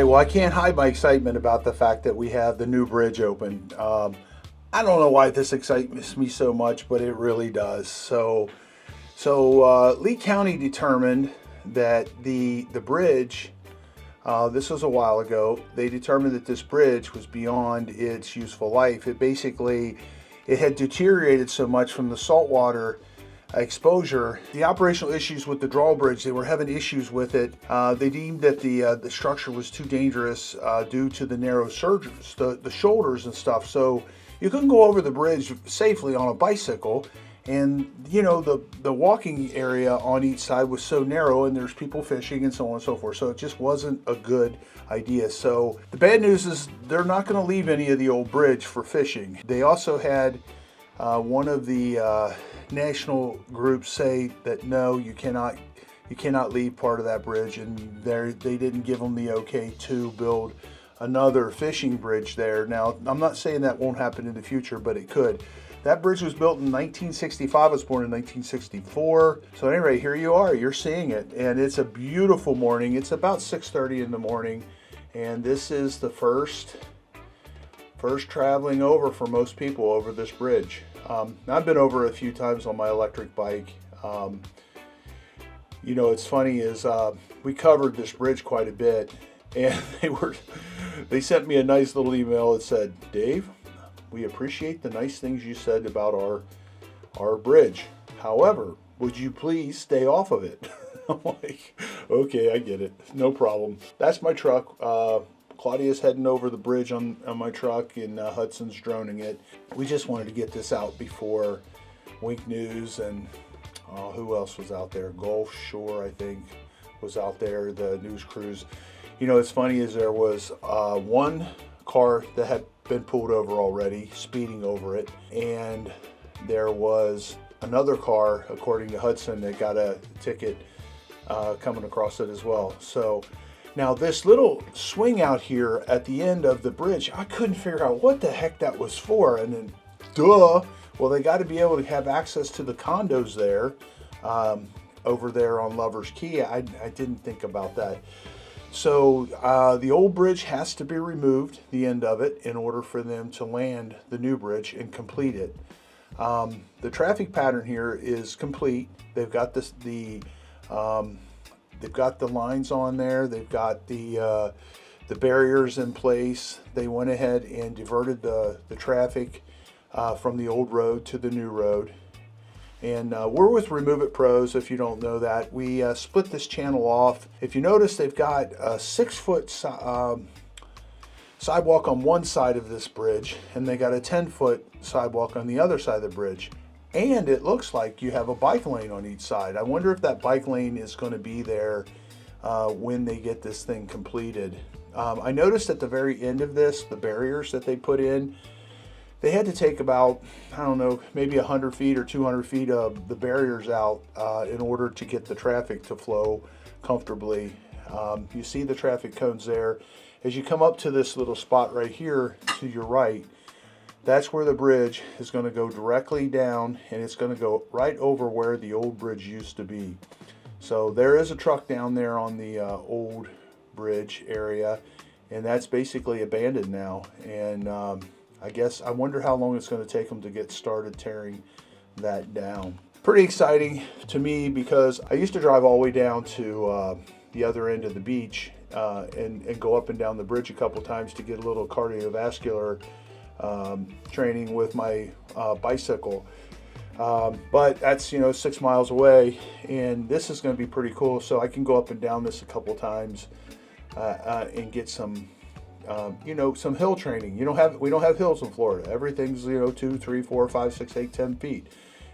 right, well, I can't hide my excitement about the fact that we have the new bridge open. I don't know why this excites me so much, but it really does. So Lee County determined that the bridge, this was a while ago, they determined that this bridge was beyond its useful life. It had deteriorated so much from the saltwater exposure. The operational issues with the drawbridge, they were having issues with it. They deemed that the structure was too dangerous due to the narrow surges, the shoulders and stuff. So you couldn't go over the bridge safely on a bicycle. And you know, the walking area on each side was so narrow, and there's people fishing and so on and so forth. So it just wasn't a good idea. So the bad news is they're not going to leave any of the old bridge for fishing. They also had one of the national groups say that no, you cannot leave part of that bridge, and they didn't give them the okay to build another fishing bridge there. Now, I'm not saying that won't happen in the future, but it could. That bridge was built in 1965. I was born in 1964. So at any rate, here you are. You're seeing it, and it's a beautiful morning. It's about 6:30 in the morning, and this is the first traveling over for most people over this bridge. I've been over a few times on my electric bike. You know, it's funny is we covered this bridge quite a bit, and they sent me a nice little email that said, "Dave, we appreciate the nice things you said about our bridge. However, would you please stay off of it?" I'm like, okay, I get it. No problem. That's my truck. Claudia's heading over the bridge on my truck, and Hudson's droning it. We just wanted to get this out before Wink News and who else was out there? Gulf Shore, I think, was out there, the news crews. You know, it's funny is there was one car that had been pulled over already, speeding over it, and there was another car, according to Hudson, that got a ticket coming across it as well. So now this little swing out here at the end of the bridge, I couldn't figure out what the heck that was for. And then, duh, well, they got to be able to have access to the condos there, over there on Lover's Key. I didn't think about that. So the old bridge has to be removed, the end of it, in order for them to land the new bridge and complete it. The traffic pattern here is complete. They've got they've got the lines on there. They've got the barriers in place. They went ahead and diverted the traffic from the old road to the new road. And we're with Remove It Pros, if you don't know that. We split this channel off. If you notice, they've got a 6-foot sidewalk on one side of this bridge, and they got a 10-foot sidewalk on the other side of the bridge. And it looks like you have a bike lane on each side. I wonder if that bike lane is going to be there when they get this thing completed. I noticed at the very end of this, the barriers that they put in, they had to take about, I don't know, maybe 100 feet or 200 feet of the barriers out in order to get the traffic to flow comfortably. You see the traffic cones there. As you come up to this little spot right here to your right, that's where the bridge is going to go directly down, and it's going to go right over where the old bridge used to be. So there is a truck down there on the old bridge area, and that's basically abandoned now. And I wonder how long it's going to take them to get started tearing that down. Pretty exciting to me because I used to drive all the way down to the other end of the beach and go up and down the bridge a couple times to get a little cardiovascular training with my bicycle. But that's, 6 miles away, and this is going to be pretty cool. So I can go up and down this a couple times and get some some hill training. We don't have hills in Florida. Everything's 2, 3, 4, 5, 6, 8, 10 feet.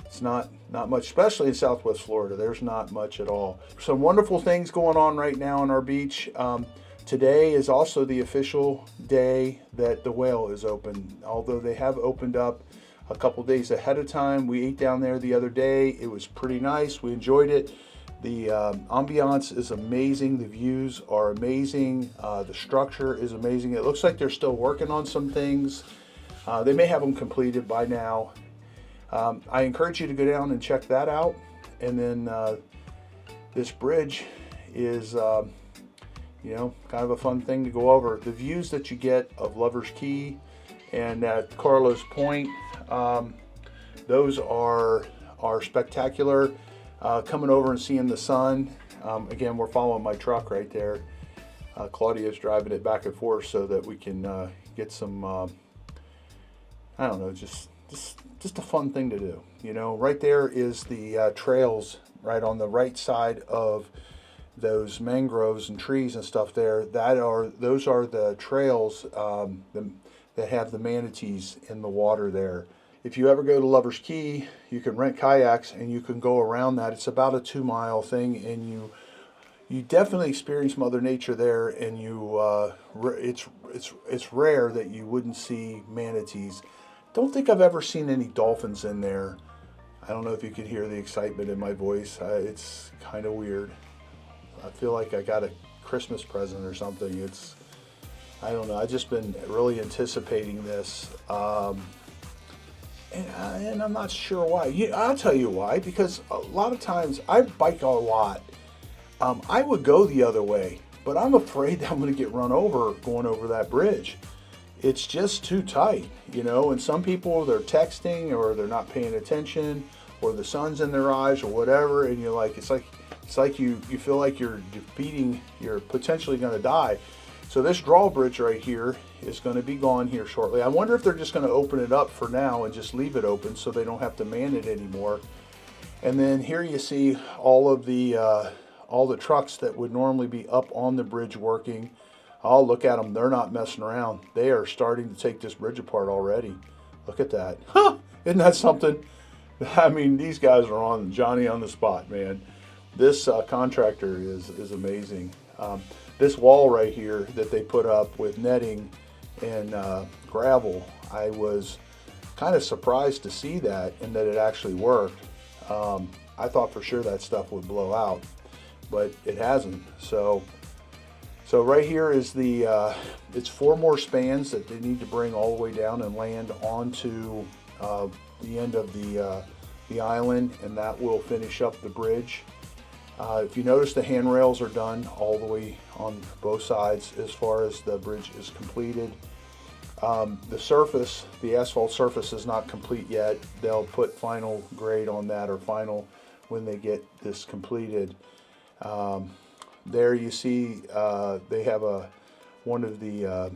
It's not much, especially in Southwest Florida. There's not much at all. Some wonderful things going on right now on our beach. Today is also the official day that the whale is open. Although they have opened up a couple days ahead of time. We ate down there the other day. It was pretty nice. We enjoyed it. The ambiance is amazing. The views are amazing. The structure is amazing. It looks like they're still working on some things. They may have them completed by now. I encourage you to go down and check that out. And then this bridge is, you know, kind of a fun thing to go over. The views that you get of Lover's Key and at Carlos Point, those are spectacular. Coming over and seeing the sun. Again, we're following my truck right there. Claudia's driving it back and forth so that we can get some, I don't know, just a fun thing to do. You know, right there is the trails right on the right side of those mangroves and trees and stuff there. Those are the trails that have the manatees in the water there. If you ever go to Lover's Key, you can rent kayaks and you can go around that. It's about a 2-mile thing, and you definitely experience Mother Nature there. And it's rare that you wouldn't see manatees. Don't think I've ever seen any dolphins in there. I don't know if you can hear the excitement in my voice. It's kind of weird. I feel like I got a Christmas present or something. I don't know. I've just been really anticipating this. And I'm not sure why. I'll tell you why. Because a lot of times I bike a lot. I would go the other way, but I'm afraid that I'm going to get run over going over that bridge. It's just too tight, you know. And some people, they're texting or they're not paying attention, or the sun's in their eyes or whatever, and you're like, it's like you feel like you're potentially going to die. So this drawbridge right here is going to be gone here shortly. I wonder if they're just going to open it up for now and just leave it open so they don't have to man it anymore. And then here you see all the trucks that would normally be up on the bridge working. Oh, look at them. They're not messing around. They are starting to take this bridge apart already. Look at that. Huh, isn't that something? I mean, these guys are on Johnny on the spot, man. This contractor is amazing. This wall right here that they put up with netting and gravel, I was kind of surprised to see that and that it actually worked. I thought for sure that stuff would blow out, but it hasn't. So right here is it's 4 more spans that they need to bring all the way down and land onto the end of the island, and that will finish up the bridge. If you notice, the handrails are done all the way on both sides as far as the bridge is completed. The surface, the asphalt surface, is not complete yet. They'll put final grade on that, or final, when they get this completed. There you see they have one of the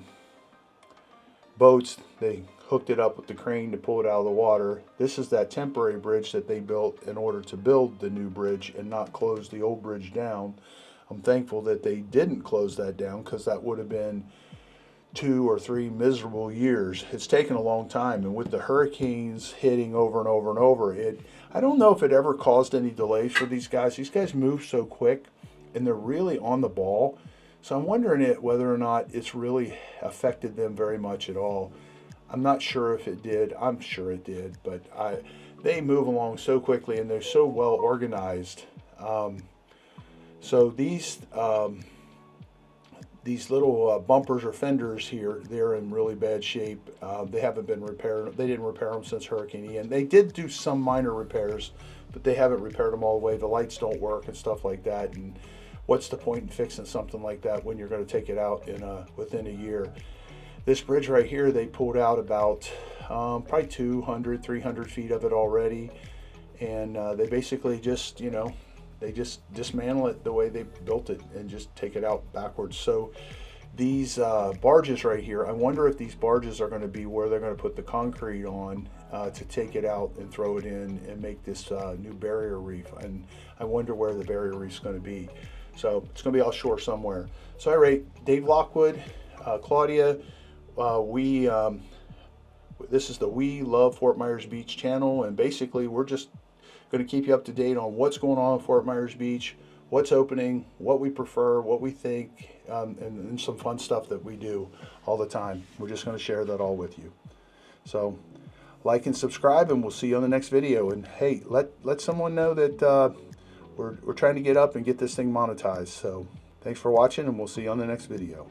boats. They hooked it up with the crane to pull it out of the water. This is that temporary bridge that they built in order to build the new bridge and not close the old bridge down. I'm thankful that they didn't close that down, because that would have been 2 or 3 miserable years. It's taken a long time, and with the hurricanes hitting over and over and over, I don't know if it ever caused any delays for these guys. These guys move so quick, and they're really on the ball. So I'm wondering whether or not it's really affected them very much at all. I'm not sure if it did. I'm sure it did, but they move along so quickly, and they're so well organized. So these little bumpers or fenders here, they're in really bad shape. They haven't been repaired. They didn't repair them since Hurricane Ian. They did do some minor repairs, but they haven't repaired them all the way. The lights don't work and stuff like that. And what's the point in fixing something like that when you're going to take it out within a year? This bridge right here, they pulled out about probably 200, 300 feet of it already. And they basically just, they just dismantle it the way they built it and just take it out backwards. So these barges right here, I wonder if these barges are going to be where they're going to put the concrete on to take it out and throw it in and make this new barrier reef. And I wonder where the barrier reef is going to be. So it's going to be offshore somewhere. So I rate Dave Lockwood, Claudia. This is the We Love Fort Myers Beach channel, and basically we're just going to keep you up to date on what's going on at Fort Myers Beach, what's opening, what we prefer, what we think, and some fun stuff that we do all the time. We're just going to share that all with you. So like and subscribe, and we'll see you on the next video. And hey, let someone know that we're trying to get up and get this thing monetized. So thanks for watching, and we'll see you on the next video.